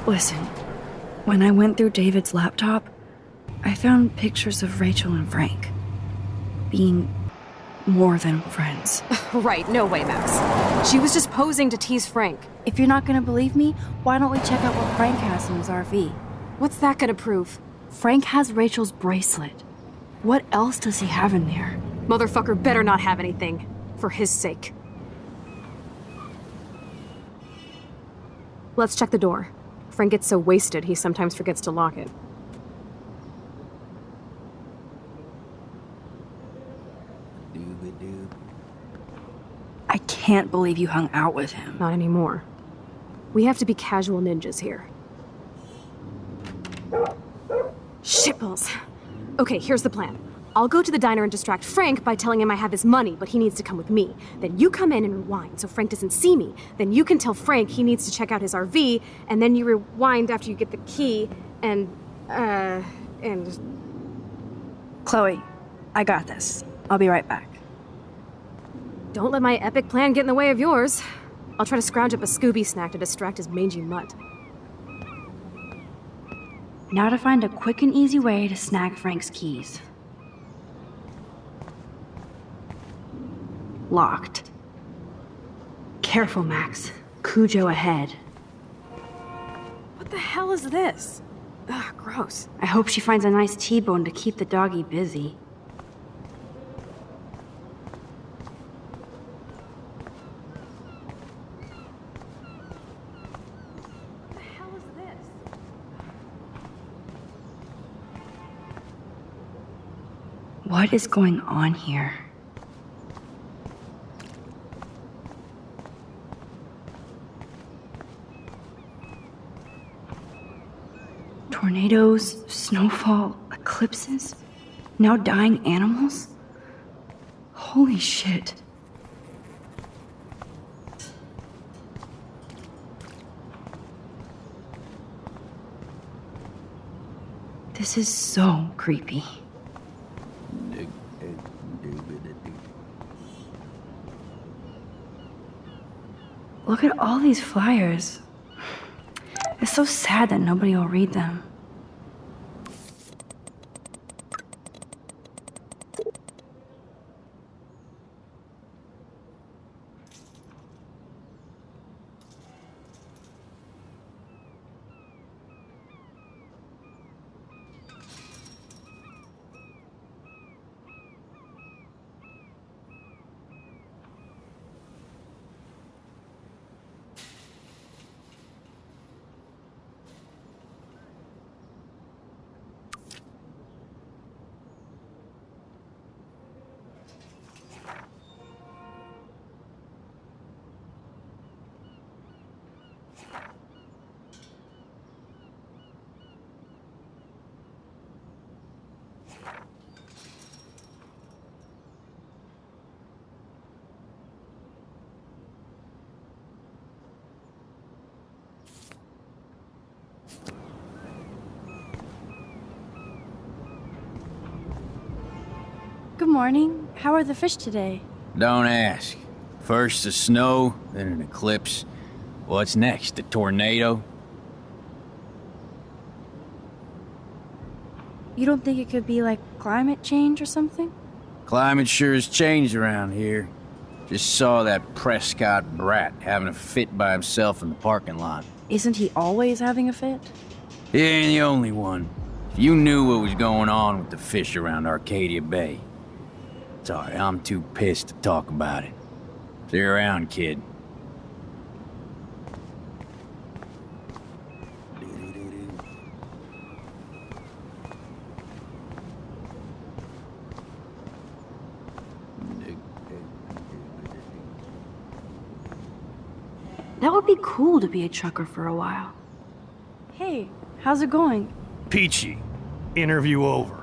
Listen, when I went through David's laptop, I found pictures of Rachel and Frank being more than friends. Right, no way, Max. She was just posing to tease Frank. If you're not gonna believe me, why don't we check out what Frank has in his RV? What's that gonna prove? Frank has Rachel's bracelet. What else does he have in there? Motherfucker better not have anything. For his sake. Let's check the door. Frank gets so wasted, he sometimes forgets to lock it. I can't believe you hung out with him. Not anymore. We have to be casual ninjas here. Shitballs. Okay, here's the plan. I'll go to the diner and distract Frank by telling him I have his money, but he needs to come with me. Then you come in and rewind so Frank doesn't see me. Then you can tell Frank he needs to check out his RV, and then you rewind after you get the key, and... Chloe, I got this. I'll be right back. Don't let my epic plan get in the way of yours. I'll try to scrounge up a Scooby snack to distract his mangy mutt. Now to find a quick and easy way to snag Frank's keys. Locked. Careful, Max. Cujo ahead. What the hell is this? Ugh, gross. I hope she finds a nice T-bone to keep the doggy busy. What the hell is this? What is going on here? Tornadoes, snowfall, eclipses, now dying animals? Holy shit. This is so creepy. Look at all these flyers. It's so sad that nobody will read them. Good morning. How are the fish today? Don't ask. First the snow, then an eclipse. What's next, a tornado? You don't think it could be like climate change or something? Climate sure has changed around here. Just saw that Prescott brat having a fit by himself in the parking lot. Isn't he always having a fit? He ain't the only one. If you knew what was going on with the fish around Arcadia Bay. Sorry, I'm too pissed to talk about it. See you around, kid. That would be cool to be a trucker for a while. Hey, how's it going? Peachy. Interview over.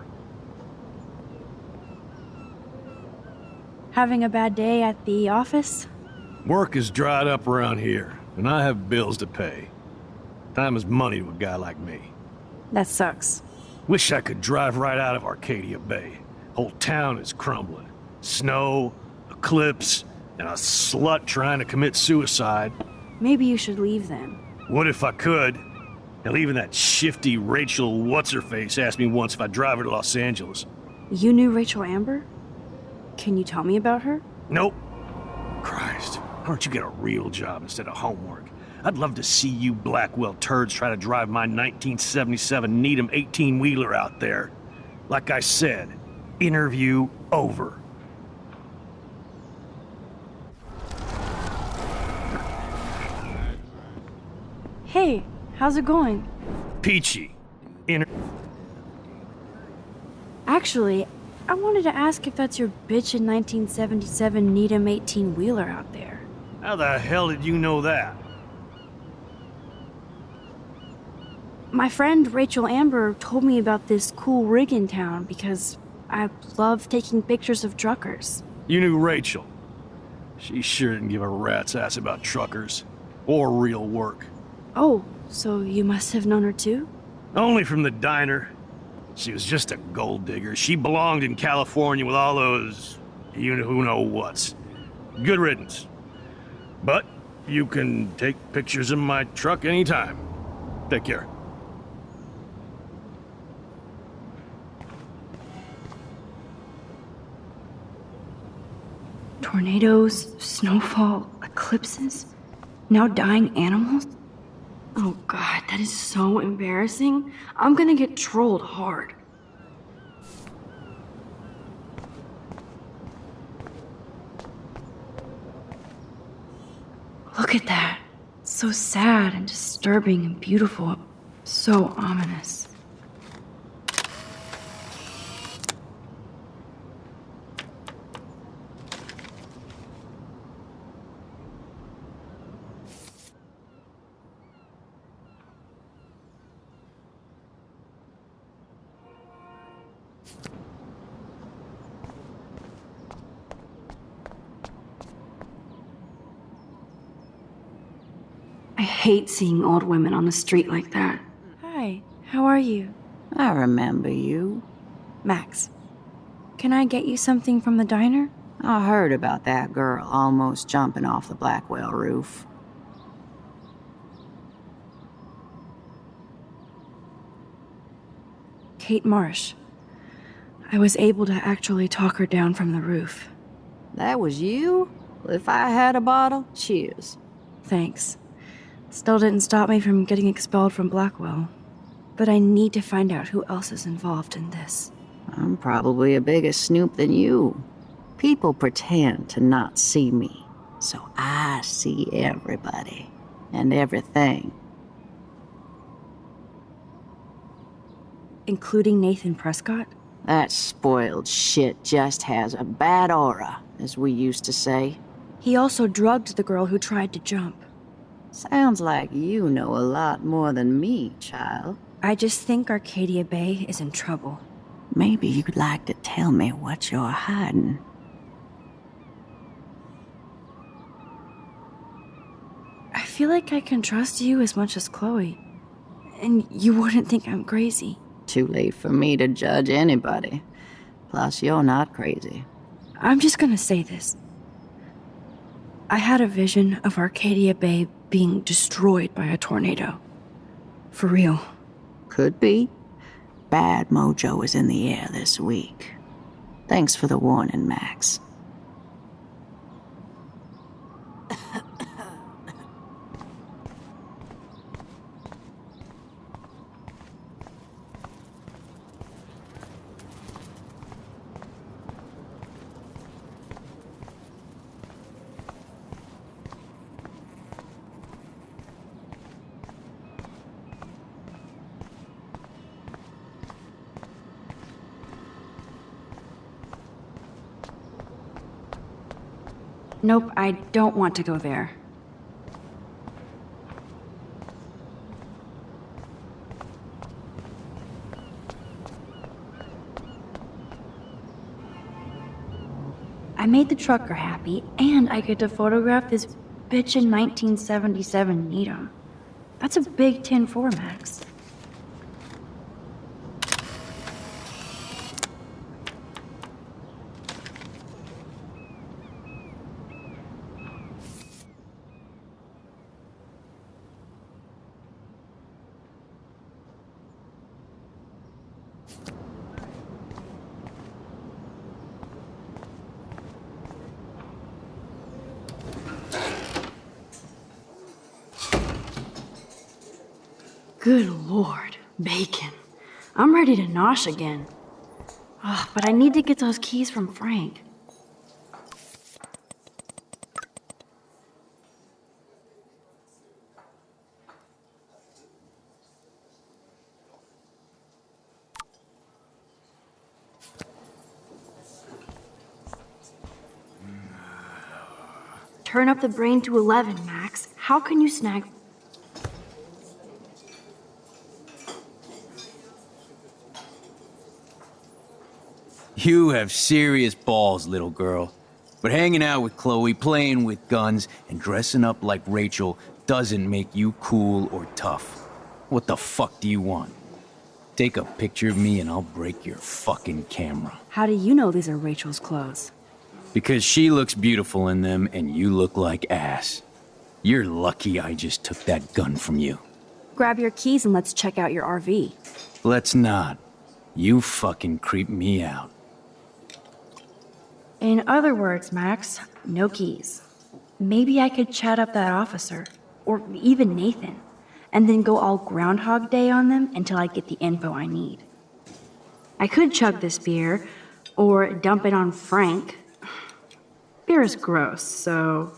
Having a bad day at the office? Work is dried up around here, and I have bills to pay. Time is money to a guy like me. That sucks. Wish I could drive right out of Arcadia Bay. Whole town is crumbling. Snow, eclipse, and a slut trying to commit suicide. Maybe you should leave then. What if I could? Hell, even that shifty Rachel What's-Her-Face asked me once if I'd drive her to Los Angeles. You knew Rachel Amber? Can you tell me about her? Nope. Christ, why don't you get a real job instead of homework? I'd love to see you Blackwell turds try to drive my 1977 Needham 18-wheeler out there. Like I said, interview over. Hey, how's it going? Peachy. Actually, I wanted to ask if that's your bitchin' 1977 Needham 18-wheeler out there. How the hell did you know that? My friend Rachel Amber told me about this cool rig in town because I love taking pictures of truckers. You knew Rachel. She sure didn't give a rat's ass about truckers. Or real work. Oh, so you must have known her too? Only from the diner. She was just a gold digger. She belonged in California with all those you-know-who-know-whats. Good riddance. But you can take pictures of my truck anytime. Take care. Tornadoes, snowfall, eclipses, now dying animals? Oh god, that is so embarrassing. I'm gonna get trolled hard. Look at that. So sad and disturbing and beautiful. So ominous. I hate seeing old women on the street like that. Hi, how are you? I remember you. Max, can I get you something from the diner? I heard about that girl almost jumping off the Blackwell roof. Kate Marsh. I was able to actually talk her down from the roof. That was you? Well, if I had a bottle, cheers. Thanks. Still didn't stop me from getting expelled from Blackwell. But I need to find out who else is involved in this. I'm probably a bigger snoop than you. People pretend to not see me, so I see everybody and everything. Including Nathan Prescott? That spoiled shit just has a bad aura, as we used to say. He also drugged the girl who tried to jump. Sounds like you know a lot more than me, child. I just think Arcadia Bay is in trouble. Maybe you'd like to tell me what you're hiding. I feel like I can trust you as much as Chloe. And you wouldn't think I'm crazy. Too late for me to judge anybody. Plus, you're not crazy. I'm just gonna say this. I had a vision of Arcadia Bay being destroyed by a tornado. For real. Could be. Bad mojo is in the air this week. Thanks for the warning, Max. Nope, I don't want to go there. I made the trucker happy, and I get to photograph this bitchin' 1977 Needham. That's a big 10-4, Max. Good lord, bacon. I'm ready to nosh again. Ugh, but I need to get those keys from Frank. Turn up the brain to 11, Max. How can you snag... You have serious balls, little girl. But hanging out with Chloe, playing with guns, and dressing up like Rachel doesn't make you cool or tough. What the fuck do you want? Take a picture of me and I'll break your fucking camera. How do you know these are Rachel's clothes? Because she looks beautiful in them and you look like ass. You're lucky I just took that gun from you. Grab your keys and let's check out your RV. Let's not. You fucking creep me out. In other words, Max, no keys. Maybe I could chat up that officer, or even Nathan, and then go all Groundhog Day on them until I get the info I need. I could chug this beer, or dump it on Frank. Beer is gross, so...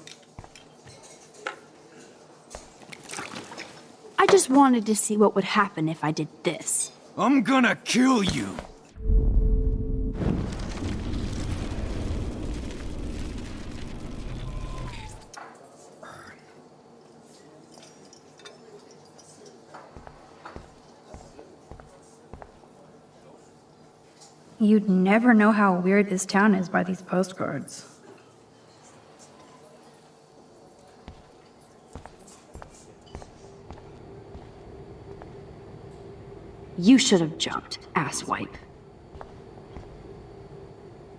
I just wanted to see what would happen if I did this. I'm gonna kill you. You'd never know how weird this town is by these postcards. You should have jumped, asswipe.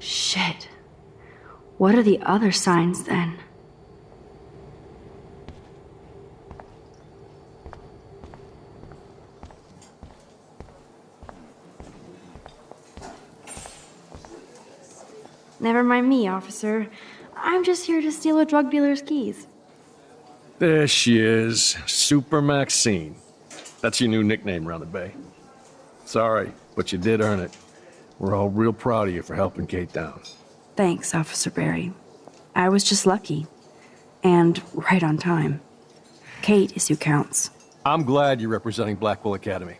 Shit. What are the other signs then? Never mind me, officer. I'm just here to steal a drug dealer's keys. There she is, Super Maxine. That's your new nickname around the bay. Sorry, but you did earn it. We're all real proud of you for helping Kate down. Thanks, Officer Barry. I was just lucky. And right on time. Kate is who counts. I'm glad you're representing Blackwell Academy.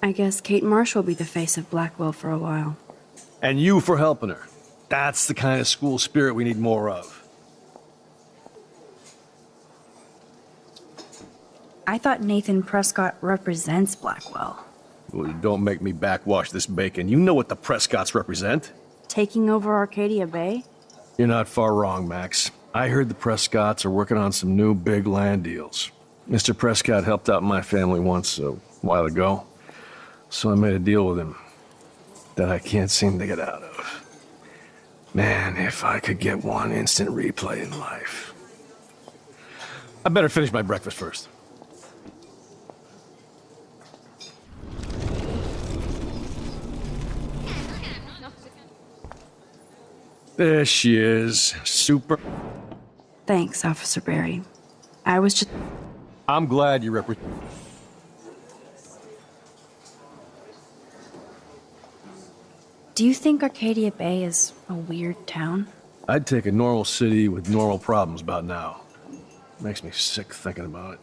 I guess Kate Marsh will be the face of Blackwell for a while. And you for helping her. That's the kind of school spirit we need more of. I thought Nathan Prescott represents Blackwell. Well, don't make me backwash this bacon. You know what the Prescotts represent. Taking over Arcadia Bay? You're not far wrong, Max. I heard the Prescotts are working on some new big land deals. Mr. Prescott helped out my family once a while ago, so I made a deal with him that I can't seem to get out of. Man, if I could get one instant replay in life. I better finish my breakfast first. There she is, Super... Thanks, Officer Barry. I was just... I'm glad you represent... Do you think Arcadia Bay is a weird town? I'd take a normal city with normal problems about now. Makes me sick thinking about it.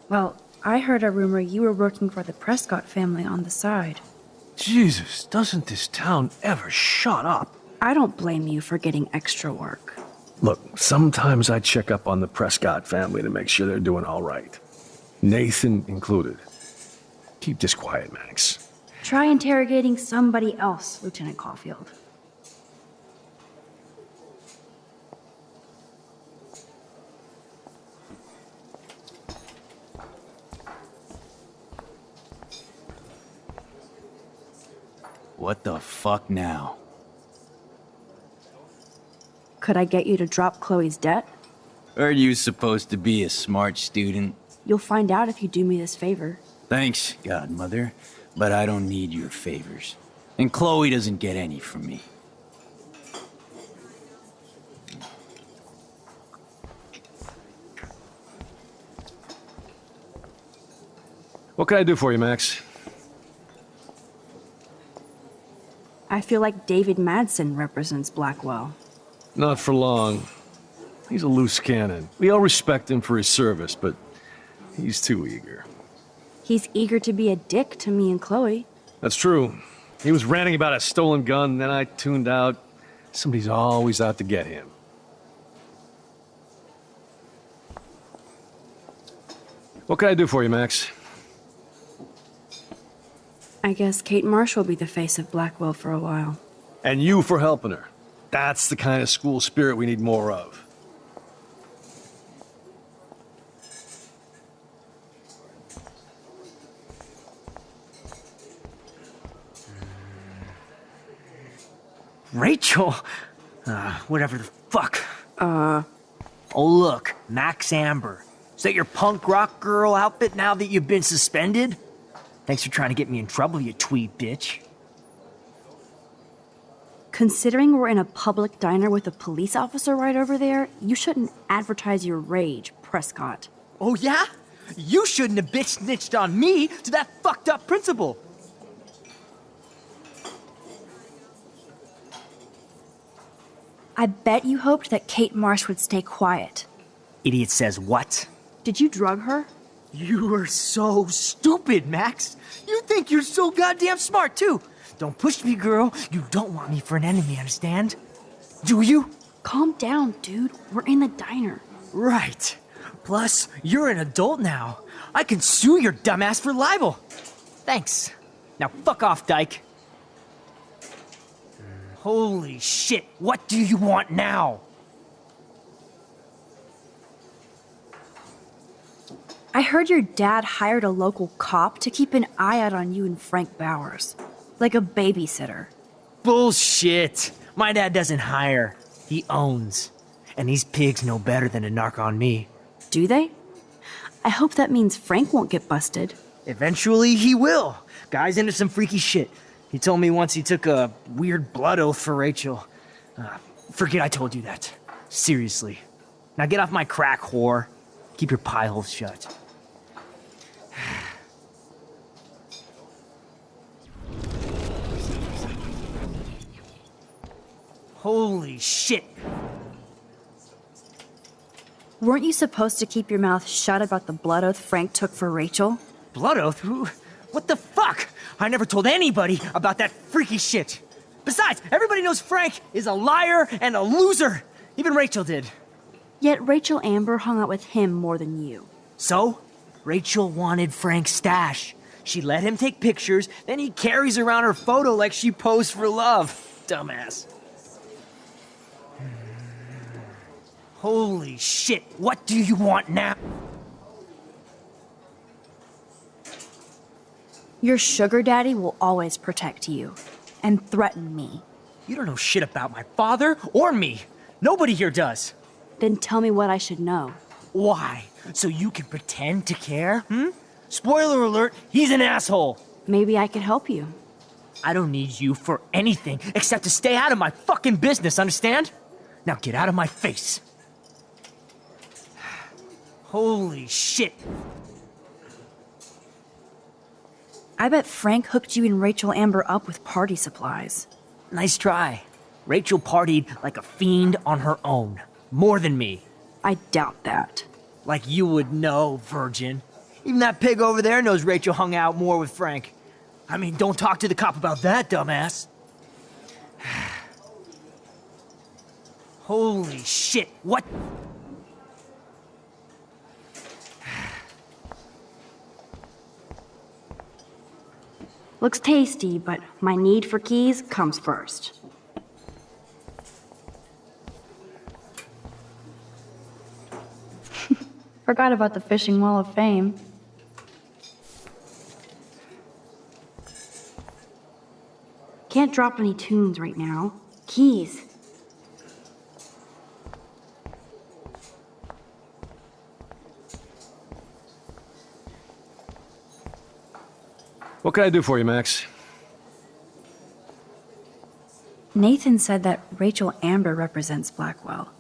Well, I heard a rumor you were working for the Prescott family on the side. Jesus, doesn't this town ever shut up? I don't blame you for getting extra work. Look, sometimes I check up on the Prescott family to make sure they're doing all right. Nathan included. Keep this quiet, Max. Try interrogating somebody else, Lieutenant Caulfield. What the fuck now? Could I get you to drop Chloe's debt? Are you supposed to be a smart student? You'll find out if you do me this favor. Thanks, Godmother, but I don't need your favors. And Chloe doesn't get any from me. What can I do for you, Max? I feel like David Madsen represents Blackwell. Not for long. He's a loose cannon. We all respect him for his service, but he's too eager. He's eager to be a dick to me and Chloe. That's true. He was ranting about a stolen gun, and then I tuned out. Somebody's always out to get him. What can I do for you, Max? I guess Kate Marsh will be the face of Blackwell for a while. And you for helping her. That's the kind of school spirit we need more of. Rachel? Whatever the fuck. Oh, look, Max Amber. Is that your punk rock girl outfit now that you've been suspended? Thanks for trying to get me in trouble, you twee bitch. Considering we're in a public diner with a police officer right over there, you shouldn't advertise your rage, Prescott. Oh, yeah? You shouldn't have bitch snitched on me to that fucked up principal. I bet you hoped that Kate Marsh would stay quiet. Idiot says what? Did you drug her? You are so stupid, Max. You think you're so goddamn smart, too. Don't push me, girl. You don't want me for an enemy, understand? Do you? Calm down, dude. We're in the diner. Right. Plus, you're an adult now. I can sue your dumbass for libel. Thanks. Now fuck off, Dyke. Holy shit, what do you want now? I heard your dad hired a local cop to keep an eye out on you and Frank Bowers. Like a babysitter. Bullshit. My dad doesn't hire. He owns. And these pigs know better than to narc on me. Do they? I hope that means Frank won't get busted. Eventually, he will. Guy's into some freaky shit. He told me once he took a weird blood oath for Rachel. Forget I told you that. Seriously. Now get off my crack, whore. Keep your pie hole shut. Holy shit. Weren't you supposed to keep your mouth shut about the blood oath Frank took for Rachel? Blood oath? Who? What the fuck? I never told anybody about that freaky shit. Besides, everybody knows Frank is a liar and a loser. Even Rachel did. Yet Rachel Amber hung out with him more than you. So, Rachel wanted Frank's stash. She let him take pictures, then he carries around her photo like she posed for love. Dumbass. Holy shit, what do you want now? Your sugar daddy will always protect you and threaten me. You don't know shit about my father or me. Nobody here does. Then tell me what I should know. Why? So you can pretend to care, Spoiler alert, he's an asshole. Maybe I could help you. I don't need you for anything except to stay out of my fucking business, understand? Now get out of my face. Holy shit. I bet Frank hooked you and Rachel Amber up with party supplies. Nice try. Rachel partied like a fiend on her own. More than me. I doubt that. Like you would know, virgin. Even that pig over there knows Rachel hung out more with Frank. I mean, don't talk to the cop about that, dumbass. Holy shit, what? Looks tasty, but my need for keys comes first. Forgot about the Fishing Wall of Fame. Can't drop any tunes right now. Keys. What can I do for you, Max? Nathan said that Rachel Amber represents Blackwell,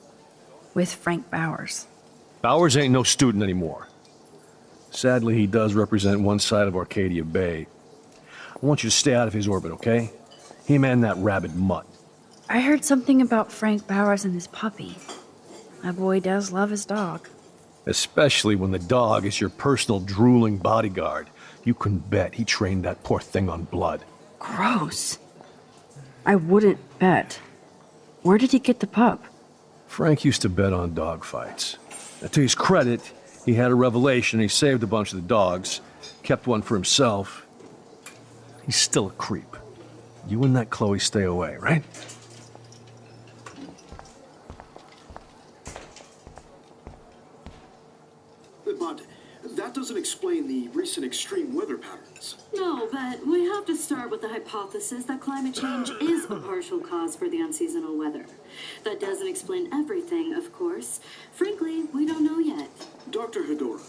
with Frank Bowers. Bowers ain't no student anymore. Sadly, he does represent one side of Arcadia Bay. I want you to stay out of his orbit, okay? Him and that rabid mutt. I heard something about Frank Bowers and his puppy. My boy does love his dog. Especially when the dog is your personal drooling bodyguard. You can bet he trained that poor thing on blood. Gross. I wouldn't bet. Where did he get the pup? Frank used to bet on dog fights. Now, to his credit, he had a revelation. He saved a bunch of the dogs, kept one for himself. He's still a creep. You and that Chloe stay away, right? But that doesn't explain the recent extreme weather patterns. No, but we have to start with the hypothesis that climate change is a partial cause for the unseasonal weather. That doesn't explain everything, of course. Frankly, we don't know yet. Dr. Hedora,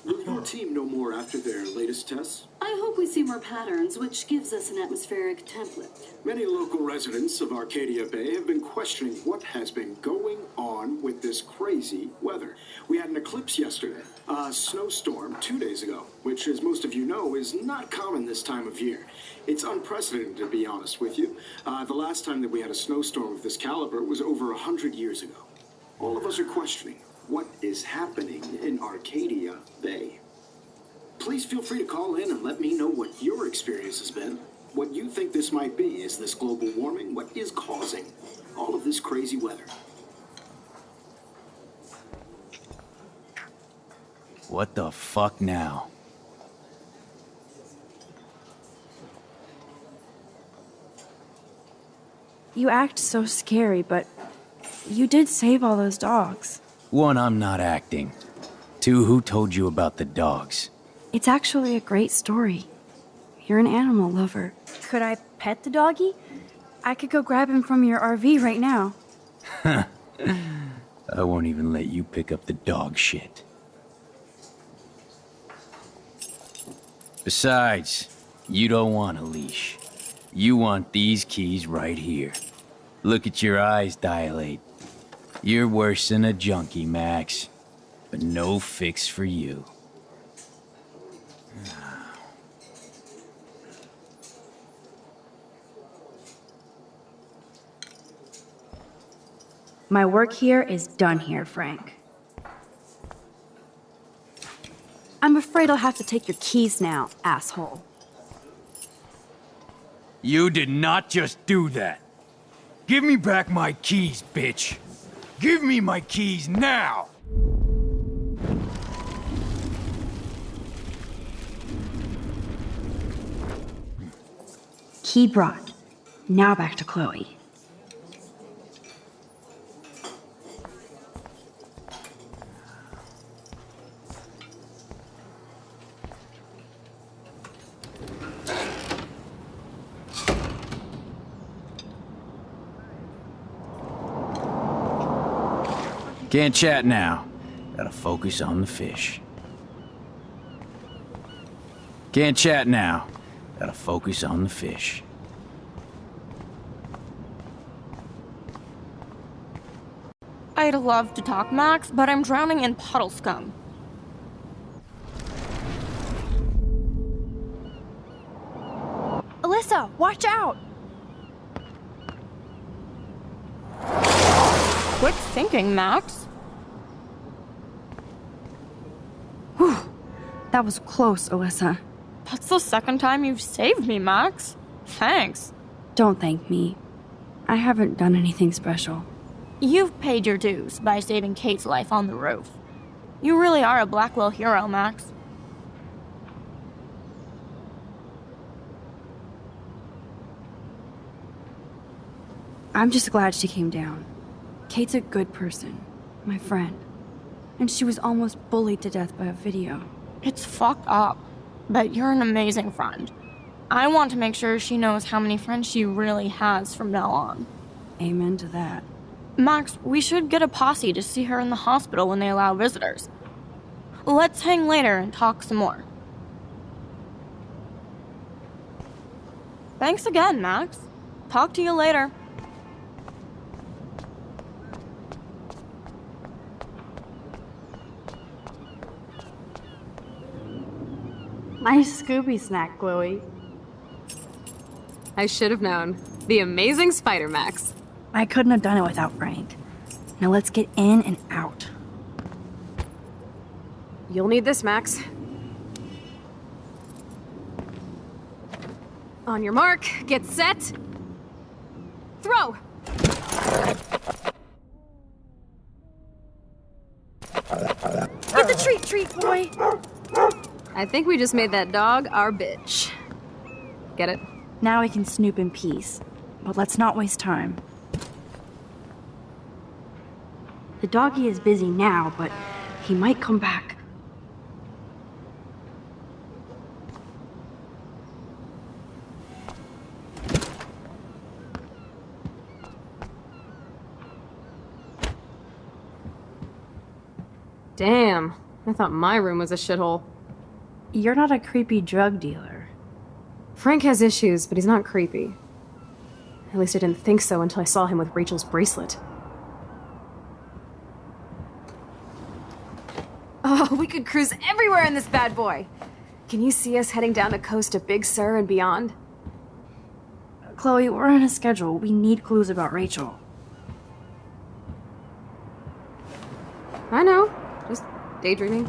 will your team know more after their latest tests? I hope we see more patterns, which gives us an atmospheric template. Many local residents of Arcadia Bay have been questioning what has been going on with this crazy weather. We had an eclipse yesterday, a snowstorm 2 days ago, which, as most of you know, is not common this time of year. It's unprecedented, to be honest with you. The last time that we had a snowstorm of this caliber was over 100 years ago. All of us are questioning what is happening in Arcadia Bay. Please feel free to call in and let me know what your experience has been. What you think this might be. Is this global warming? What is causing all of this crazy weather? What the fuck now? You act so scary, but you did save all those dogs. One, I'm not acting. Two, who told you about the dogs? It's actually a great story. You're an animal lover. Could I pet the doggy? I could go grab him from your RV right now. I won't even let you pick up the dog shit. Besides, you don't want a leash. You want these keys right here. Look at your eyes dilate. You're worse than a junkie, Max. But no fix for you. My work here is done here, Frank. I'm afraid I'll have to take your keys now, asshole. You did not just do that. Give me back my keys, bitch. Give me my keys now! Key brought. Now back to Chloe. Can't chat now. Gotta focus on the fish. Can't chat now. Gotta focus on the fish. I'd love to talk, Max, but I'm drowning in puddle scum. Alyssa, watch out! Quick thinking, Max. That was close, Alyssa. That's the second time you've saved me, Max. Thanks. Don't thank me. I haven't done anything special. You've paid your dues by saving Kate's life on the roof. You really are a Blackwell hero, Max. I'm just glad she came down. Kate's a good person, my friend. And she was almost bullied to death by a video. It's fucked up, but you're an amazing friend. I want to make sure she knows how many friends she really has from now on. Amen to that. Max, we should get a posse to see her in the hospital when they allow visitors. Let's hang later and talk some more. Thanks again, Max. Talk to you later. Nice Scooby snack, Chloe. I should have known. The amazing Spider Max. I couldn't have done it without Frank. Now let's get in and out. You'll need this, Max. On your mark, get set. Throw! Get the treat, boy! I think we just made that dog our bitch. Get it? Now we can snoop in peace. But let's not waste time. The doggy is busy now, but he might come back. Damn, I thought my room was a shithole. You're not a creepy drug dealer. Frank has issues, but he's not creepy. At least I didn't think so until I saw him with Rachel's bracelet. Oh, we could cruise everywhere in this bad boy! Can you see us heading down the coast to Big Sur and beyond? Chloe, we're on a schedule. We need clues about Rachel. I know. Just daydreaming.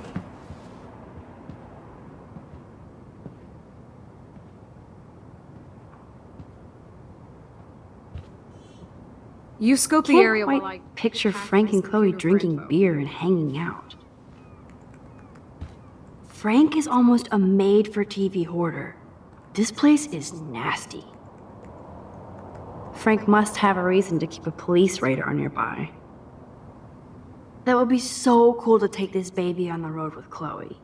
You scope the Can't area quite while I picture Frank and Chloe drinking beer and hanging out. Frank is almost a made-for-TV hoarder. This place is nasty. Frank must have a reason to keep a police radar nearby. That would be so cool to take this baby on the road with Chloe.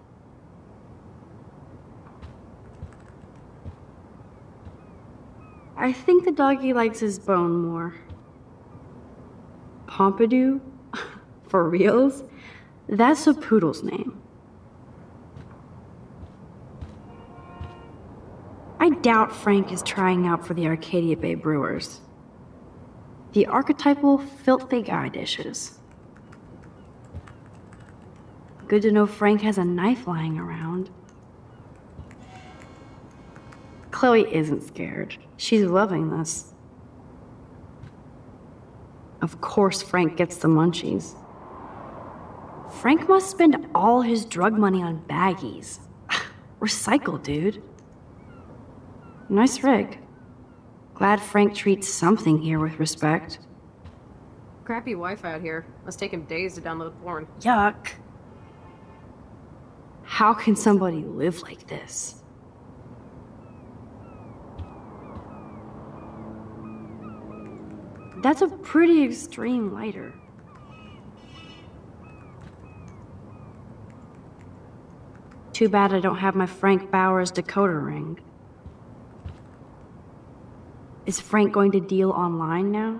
I think the doggy likes his bone more. Pompidou? For reals? That's a poodle's name. I doubt Frank is trying out for the Arcadia Bay Brewers. The archetypal filthy guy dishes. Good to know Frank has a knife lying around. Chloe isn't scared. She's loving this. Of course Frank gets the munchies. Frank must spend all his drug money on baggies. Recycle, dude. Nice rig. Glad Frank treats something here with respect. Crappy Wi-Fi out here. Must take him days to download porn. Yuck. How can somebody live like this? That's a pretty extreme lighter. Too bad I don't have my Frank Bowers decoder ring. Is Frank going to deal online now?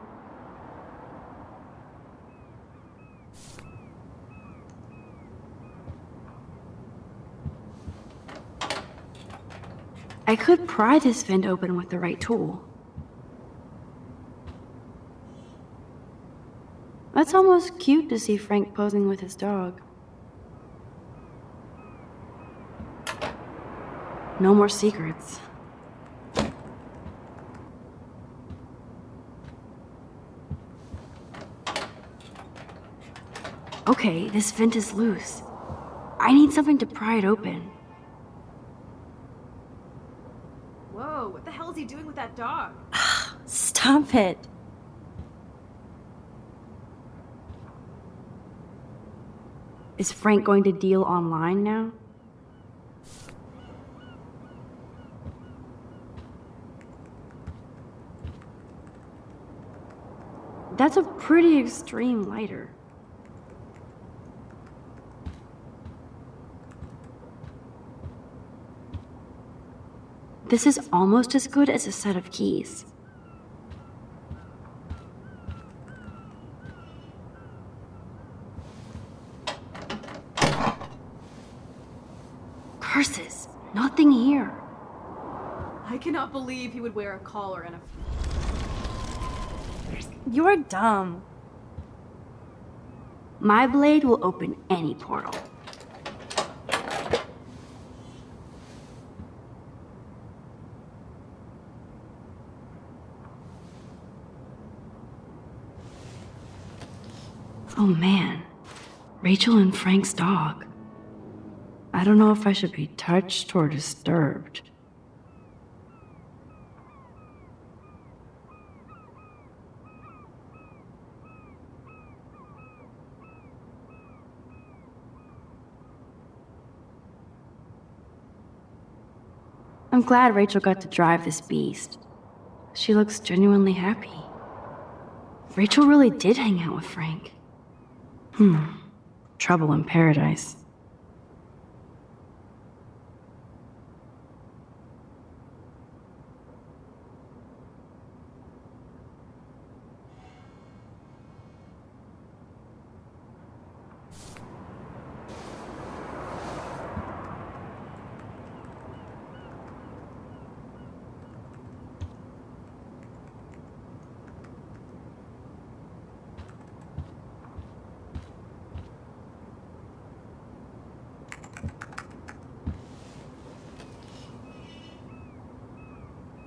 I could pry this vent open with the right tool. That's almost cute to see Frank posing with his dog. No more secrets. Okay, this vent is loose. I need something to pry it open. Whoa, what the hell is he doing with that dog? Stop it. Is Frank going to deal online now? That's a pretty extreme lighter. This is almost as good as a set of keys. Curses! Nothing here. I cannot believe he would wear a collar and a... You're dumb. My blade will open any portal. Oh man, Rachel and Frank's dog. I don't know if I should be touched or disturbed. I'm glad Rachel got to drive this beast. She looks genuinely happy. Rachel really did hang out with Frank. Trouble in paradise.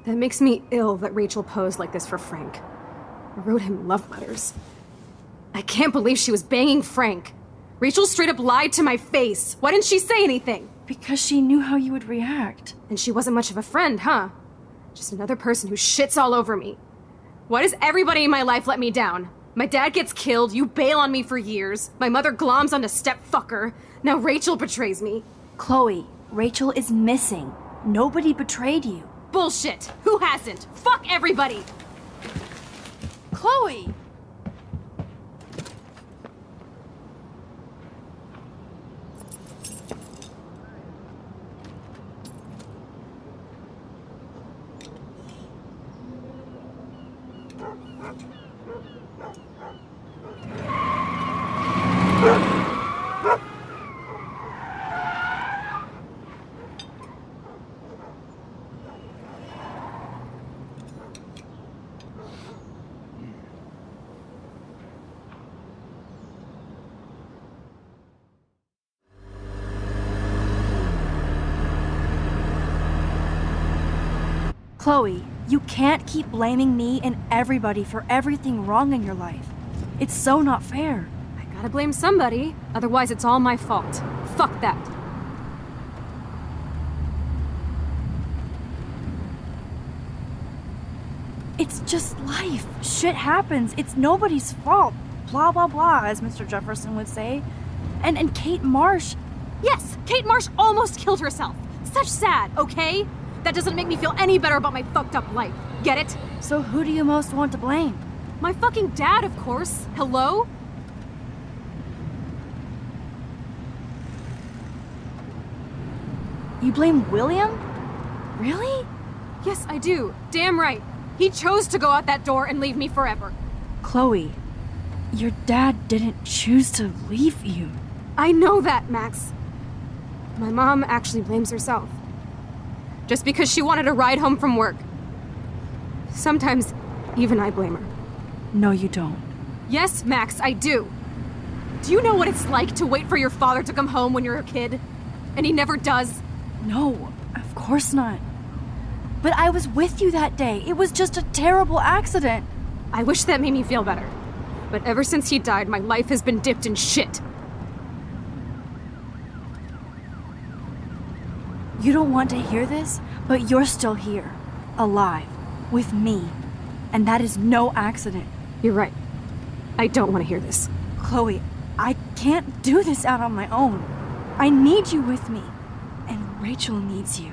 That makes me ill that Rachel posed like this for Frank. I wrote him love letters. I can't believe she was banging Frank. Rachel straight up lied to my face. Why didn't she say anything? Because she knew how you would react. And she wasn't much of a friend, huh? Just another person who shits all over me. Why does everybody in my life let me down? My dad gets killed, you bail on me for years, my mother gloms onto stepfucker, now Rachel betrays me. Chloe, Rachel is missing. Nobody betrayed you. Bullshit! Who hasn't? Fuck everybody! Chloe! Chloe, you can't keep blaming me and everybody for everything wrong in your life. It's so not fair. I gotta blame somebody, otherwise it's all my fault. Fuck that. It's just life. Shit happens. It's nobody's fault. Blah, blah, blah, as Mr. Jefferson would say. And Kate Marsh. Yes, Kate Marsh almost killed herself. Such sad, okay? That doesn't make me feel any better about my fucked up life. Get it? So who do you most want to blame? My fucking dad, of course. Hello? You blame William? Really? Yes, I do. Damn right. He chose to go out that door and leave me forever. Chloe, your dad didn't choose to leave you. I know that, Max. My mom actually blames herself. Just because she wanted a ride home from work. Sometimes, even I blame her. No, you don't. Yes, Max, I do. Do you know what it's like to wait for your father to come home when you're a kid? And he never does? No, of course not. But I was with you that day. It was just a terrible accident. I wish that made me feel better. But ever since he died, my life has been dipped in shit. You don't want to hear this, but you're still here. Alive. With me. And that is no accident. You're right. I don't want to hear this. Chloe, I can't do this out on my own. I need you with me. And Rachel needs you.